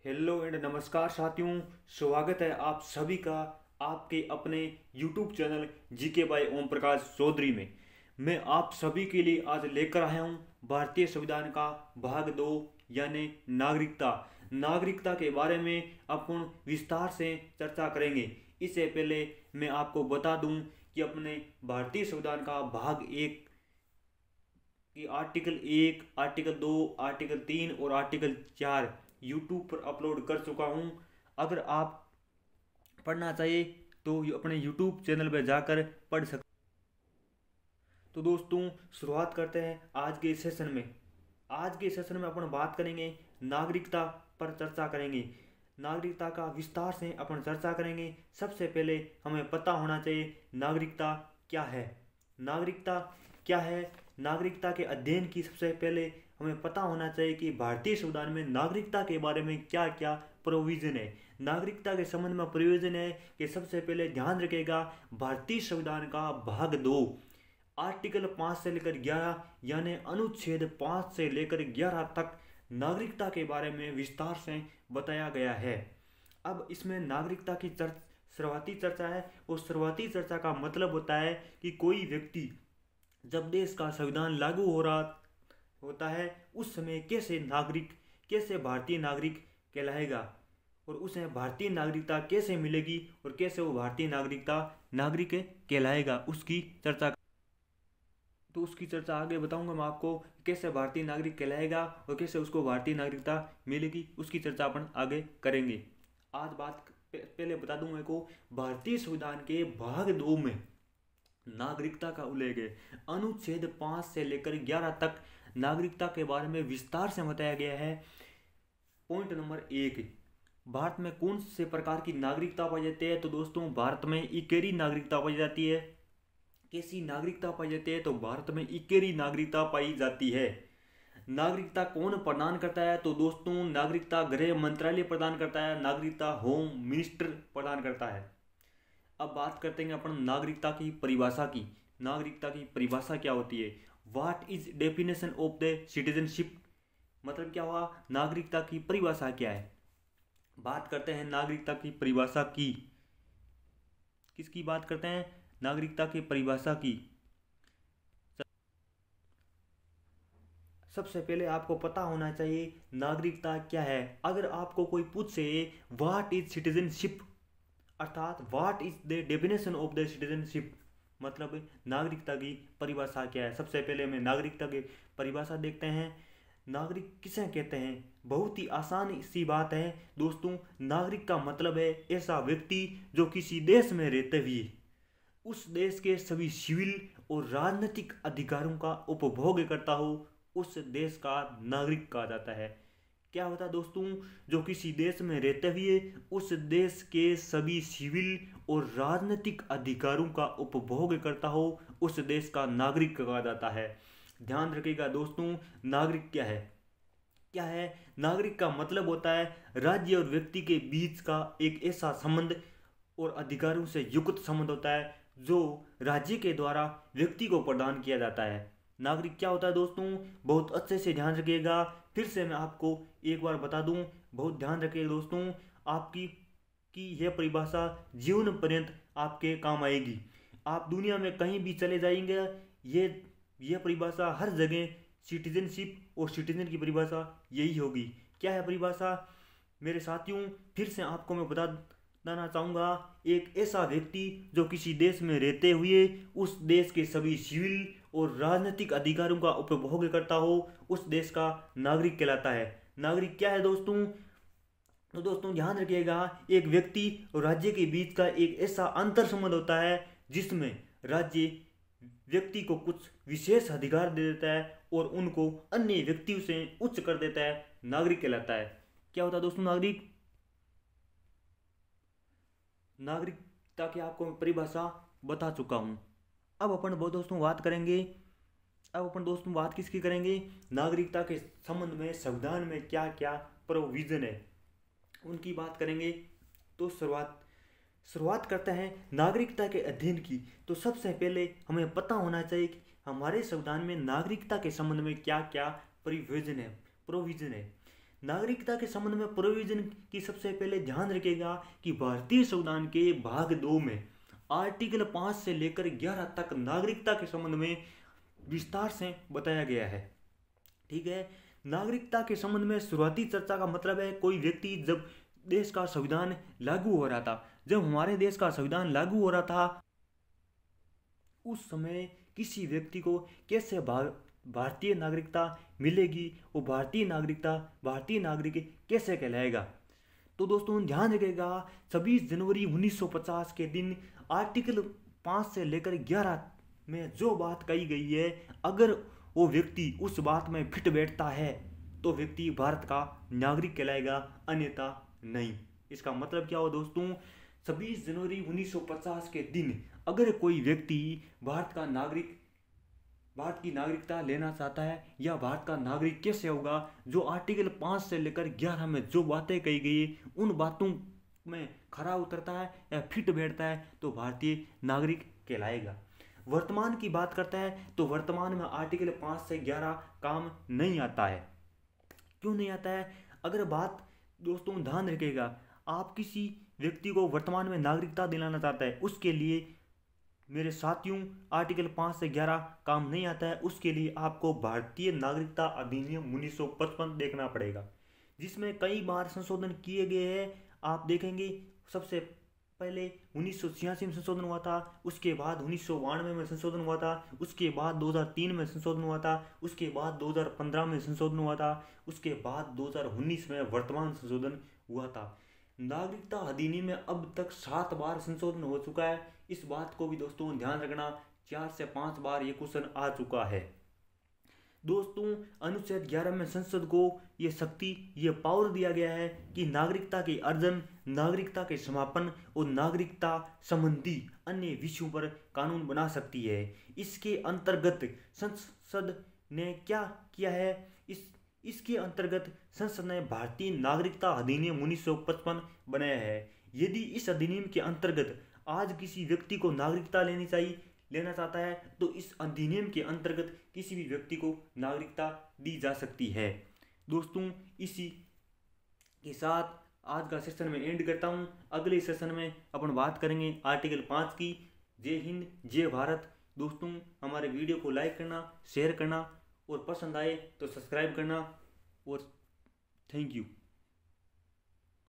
Hello and नमस्कार साथियों। स्वागत है आप सभी का आपके अपने YouTube channel GK by Om Prakash Chaudhary में। मैं आप सभी के लिए आज लेकर आया हूँ भारतीय संविधान का भाग 2 यानी नागरिकता। नागरिकता के बारे में अपन विस्तार से चर्चा करेंगे। इससे पहले मैं आपको बता दूं कि अपने भारतीय संविधान का भाग 1 कि आर्टिकल 1, आर्टिकल 2, आर्टिकल 3 और आर्टिकल 4 यूट्यूब पर अपलोड कर चुका हूँ। अगर आप पढ़ना चाहिए तो अपने यूट्यूब चैनल पर जाकर पढ़ सकते। तो दोस्तों शुरुआत करते हैं आज के सेशन में। आज के सेशन में अपन बात करेंगे नागरिकता पर चर्चा करेंगे। नागरिकता का विस्तार से अपन चर्चा करेंगे। सबसे पहले हमें पता होना चाहिए नागरिकता क्या है। नागरिकता क्या है? नागरिकता के अध्ययन की सबसे पहले हमें पता होना चाहिए कि भारतीय संविधान में नागरिकता के बारे में क्या क्या प्रोविजन है। नागरिकता के संबंध में प्रोविजन है कि सबसे पहले ध्यान रखिएगा भारतीय संविधान का भाग 2 आर्टिकल 5 से लेकर 11 यानी अनुच्छेद 5 से लेकर 11 तक नागरिकता के बारे में विस्तार से बताया गया है। अब इसमें नागरिकता की शुरुआती चर्चा है। उस शुरुआती चर्चा का मतलब होता है कि कोई व्यक्ति जब देश का संविधान लागू हो रहा होता है उस समय कैसे भारतीय नागरिक कहलाएगा और उसे भारतीय नागरिकता कैसे मिलेगी और कैसे वो भारतीय नागरिक कहलाएगा, उसकी चर्चा आगे बताऊंगा मैं आपको। कैसे भारतीय नागरिक कहलाएगा और कैसे उसको भारतीय नागरिकता मिलेगी उसकी चर्चा अपन आगे करेंगे। आज पहले बता दूं मेरे को भारतीय संविधान के भाग 2 में नागरिकता का उल्लेख है। अनुच्छेद 5 से लेकर 11 तक नागरिकता के बारे में विस्तार से बताया गया है। पॉइंट नंबर 1, भारत में कौन से प्रकार की नागरिकता पाई जाती है? तो दोस्तों भारत में इकेरी नागरिकता पाई जाती है। कैसी नागरिकता पाई जाती है? तो भारत में इकेरी नागरिकता पाई जाती है। नागरिकता कौन प्रदान करता है? तो दोस्तों नागरिकता गृह मंत्रालय प्रदान करता है। नागरिकता होम मिनिस्टर प्रदान करता है। अब बात करते हैं अपन नागरिकता की परिभाषा की। नागरिकता की परिभाषा क्या होती है? What is definition of the citizenship? मतलब क्या हुआ? नागरिकता की परिभाषा क्या है? बात करते हैं नागरिकता की परिभाषा की। किसकी बात करते हैं? नागरिकता की परिभाषा की। सबसे पहले आपको पता होना चाहिए नागरिकता क्या है। अगर आपको कोई पूछे व्हाट इज सिटीजनशिप अर्थात what is the definition of the citizenship, मतलब नागरिकता की परिभाषा क्या है। सबसे पहले हमें नागरिकता की परिभाषा देखते हैं। नागरिक किसे कहते हैं? बहुत ही आसान सी बात है दोस्तों। नागरिक का मतलब है ऐसा व्यक्ति जो किसी देश में रहते हुए उस देश के सभी सिविल और राजनीतिक अधिकारों का उपभोग करता हो, उस देश का नागरिक कहा जाता है। क्या होता है दोस्तों? जो किसी देश में रहते हुए उस देश के सभी सिविल और राजनीतिक अधिकारों का उपभोग करता हो, उस देश का नागरिक कहा जाता है। ध्यान रखिएगा दोस्तों, नागरिक क्या है? नागरिक का मतलब होता है राज्य और व्यक्ति के बीच का एक ऐसा संबंध और अधिकारों से युक्त संबंध होता है जो राज्य के द्वारा व्यक्ति को प्रदान किया जाता है। नागरिक क्या होता है दोस्तों? बहुत अच्छे से ध्यान रखिएगा। फिर से मैं आपको एक बार बता दूं, बहुत ध्यान रखिएगा दोस्तों। आपकी यह परिभाषा जीवन पर्यंत आपके काम आएगी। आप दुनिया में कहीं भी चले जाएंगे, यह परिभाषा हर जगह सिटीजनशिप और सिटीजन की परिभाषा यही होगी। क्या है परिभाषा मेरे साथियों? फिर से आपको मैं बताना चाहूँगा, एक ऐसा व्यक्ति जो किसी देश में रहते हुए उस देश के सभी सिविल और राजनीतिक अधिकारों का उपभोग करता हो, उस देश का नागरिक कहलाता है। नागरिक क्या है दोस्तों? तो दोस्तों ध्यान रखिएगा, एक व्यक्ति और राज्य के बीच का एक ऐसा अंतर संबंध होता है जिसमें राज्य व्यक्ति को कुछ विशेष अधिकार दे देता है और उनको अन्य व्यक्तियों से उच्च कर देता है, नागरिक कहलाता है। क्या होता है दोस्तों? नागरिकता की आपको मैं परिभाषा बता चुका हूं। अब अपन दोस्तों बात किसकी करेंगे? नागरिकता के संबंध में संविधान में क्या क्या प्रोविजन है उनकी बात करेंगे। तो शुरुआत करते हैं नागरिकता के अध्ययन की। तो सबसे पहले हमें पता होना चाहिए कि हमारे संविधान में नागरिकता के संबंध में क्या क्या प्रोविजन है। नागरिकता के संबंध में प्रोविजन की सबसे पहले ध्यान रखिएगा कि भारतीय संविधान के भाग 2 में आर्टिकल 5 से लेकर 11 तक नागरिकता के संबंध में विस्तार से बताया गया है। ठीक है, नागरिकता के संबंध में शुरुआती चर्चा का मतलब है कोई व्यक्ति जब देश का संविधान लागू हो रहा था, जब हमारे देश का संविधान लागू हो रहा था उस समय किसी व्यक्ति को कैसे भारतीय नागरिकता मिलेगी, वो भारतीय नागरिक कैसे कहलाएगा। तो दोस्तों ध्यान रखिएगा 26 जनवरी 1950 के दिन आर्टिकल 5 से लेकर 11 में जो बात कही गई है, अगर वो व्यक्ति उस बात में फिट बैठता है तो व्यक्ति भारत का नागरिक कहलाएगा, अन्यथा नहीं। इसका मतलब क्या हो दोस्तों, 26 जनवरी 1950 के दिन अगर कोई व्यक्ति भारत की नागरिकता लेना चाहता है या भारत का नागरिक कैसे होगा, जो आर्टिकल 5 से लेकर 11 में जो बातें कही गई उन बातों में खरा उतरता है या फिट बैठता है तो भारतीय नागरिक कहलाएगा। वर्तमान की बात करता है तो वर्तमान में आर्टिकल 5 से 11 काम नहीं आता है। क्यों नहीं आता है? अगर बात दोस्तों ध्यान रखिएगा, आप किसी व्यक्ति को वर्तमान में नागरिकता दिलाना चाहता है, उसके लिए मेरे साथियों आर्टिकल 5 से 11 काम नहीं आता है। उसके लिए आपको भारतीय नागरिकता अधिनियम 1955 देखना पड़ेगा, जिसमें कई बार संशोधन किए गए हैं। आप देखेंगे सबसे पहले 1986 में संशोधन हुआ था, उसके बाद 1992 में संशोधन हुआ था, उसके बाद 2003 में संशोधन हुआ था, उसके बाद 2015 में संशोधन हुआ था, उसके बाद 2019 में वर्तमान संशोधन हुआ था। नागरिकता अधिनियम में अब तक 7 बार संशोधन हो चुका है। इस बात को भी दोस्तों ध्यान रखना, 4 से 5 बार ये क्वेश्चन आ चुका है। दोस्तों अनुच्छेद 11 में संसद को ये शक्ति, ये पावर दिया गया है कि नागरिकता के अर्जन, नागरिकता के समापन और नागरिकता संबंधी अन्य विषयों पर कानून बना सकती है। इसके अंतर्गत संसद ने क्या किया है, इसके अंतर्गत संसद ने भारतीय नागरिकता अधिनियम 1955 बनाया है। यदि इस अधिनियम के अंतर्गत आज किसी व्यक्ति को नागरिकता लेना चाहता है तो इस अधिनियम के अंतर्गत किसी भी व्यक्ति को नागरिकता दी जा सकती है। दोस्तों इसी के साथ आज का सेशन में एंड करता हूँ। अगले सेशन में अपन बात करेंगे आर्टिकल 5 की। जय हिंद, जय भारत। दोस्तों हमारे वीडियो को लाइक करना, शेयर करना और पसंद आए तो सब्सक्राइब करना और थैंक यू।